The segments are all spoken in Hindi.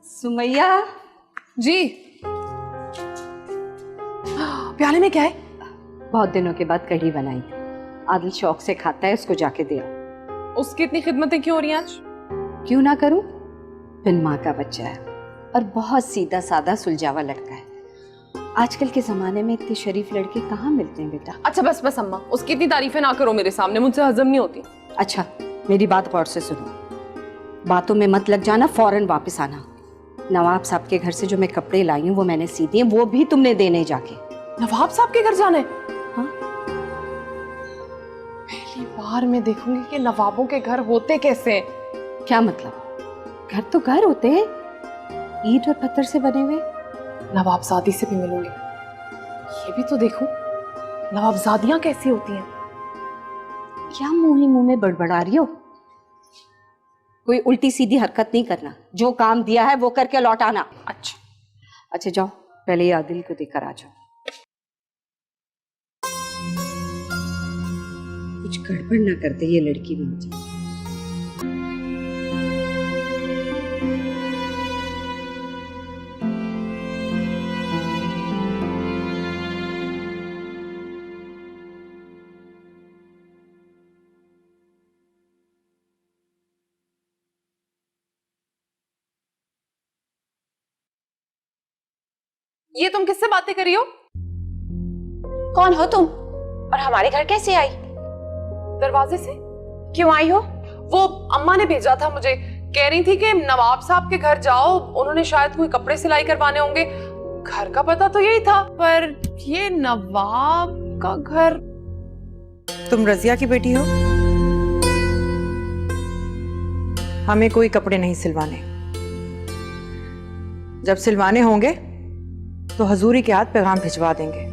सुमैया जी। प्याले में क्या है? बहुत दिनों के बाद कढ़ी बनाई थी। आदिल शौक से खाता है, उसको जाके दे आओ। उसकी इतनी खिदमतें क्यों हो रही हैं आज? क्यों ना करूं? बिन माँ का बच्चा है और बहुत सीधा साधा सुलझावा लड़का है। आजकल के जमाने में इतने शरीफ लड़के कहाँ मिलते हैं बेटा। अच्छा बस बस अम्मा, उसकी इतनी तारीफें ना करो मेरे सामने, मुझसे हजम नहीं होती। अच्छा मेरी बात गौर से सुनो, बातों में मत लग जाना, फौरन वापस आना। नवाब साहब के घर से जो मैं कपड़े लाई हूँ वो मैंने सी दिए, वो भी तुमने देने जाके। नवाब साहब के घर जाना है? हाँ? पहली बार मैं देखूंगी कि नवाबों के घर होते कैसे हैं। क्या मतलब? घर तो घर होते हैं, ईंट और पत्थर से बने हुए। नवाबजादी से भी मिलूंगी। ये भी तो देखूं, नवाबजादियां कैसी होती हैं। क्या मुंह ही मुंह में बड़बड़ा रही हो? कोई उल्टी सीधी हरकत नहीं करना, जो काम दिया है वो करके लौट आना। अच्छा जाओ, पहले ये आदिल को देकर आ जाओ। कुछ गड़बड़ ना करते ये लड़की बन जाए। ये तुम किससे बातें कर रही हो? कौन हो तुम और हमारे घर कैसे आई? दरवाजे से। क्यों आई हो? वो अम्मा ने भेजा था मुझे, कह रही थी कि नवाब साहब के घर जाओ, उन्होंने शायद कोई कपड़े सिलाई करवाने होंगे। घर का पता तो यही था, पर ये नवाब का घर। तुम रजिया की बेटी हो? हमें कोई कपड़े नहीं सिलवाने। जब सिलवाने होंगे तो हजूरी के हाथ पैगाम भिजवा देंगे।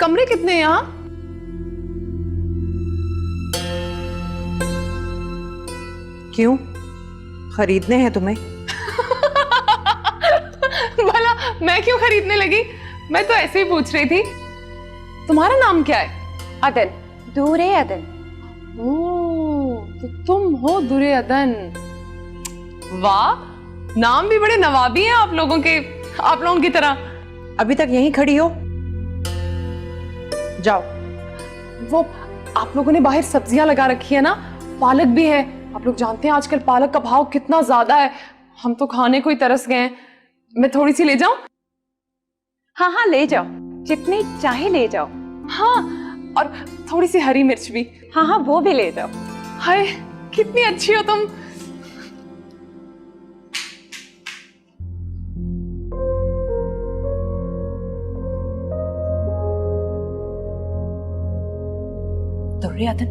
कमरे कितने हैं यहाँ? क्यों, खरीदने हैं तुम्हें? भला मैं क्यों खरीदने लगी? मैं तो ऐसे ही पूछ रही थी। तुम्हारा नाम क्या है? अदन। दूरे अदन। ओह, तो तुम हो दुरे अदन। वाह, नाम भी बड़े नवाबी हैं आप लोगों की तरह। अभी तक यहीं खड़ी हो? जाओ। वो आप लोगों ने बाहर सब्जियां लगा रखी है ना, पालक भी है। आप लोग जानते हैं आजकल पालक का भाव कितना ज्यादा है। हम तो खाने को ही तरस गए हैं। मैं थोड़ी सी ले जाऊं? हाँ हाँ ले जाओ, जितनी चाहे ले जाओ। हाँ, और थोड़ी सी हरी मिर्च भी। हाँ हाँ वो भी ले जाओ। हाय, कितनी अच्छी हो तुम। दुर्योधन,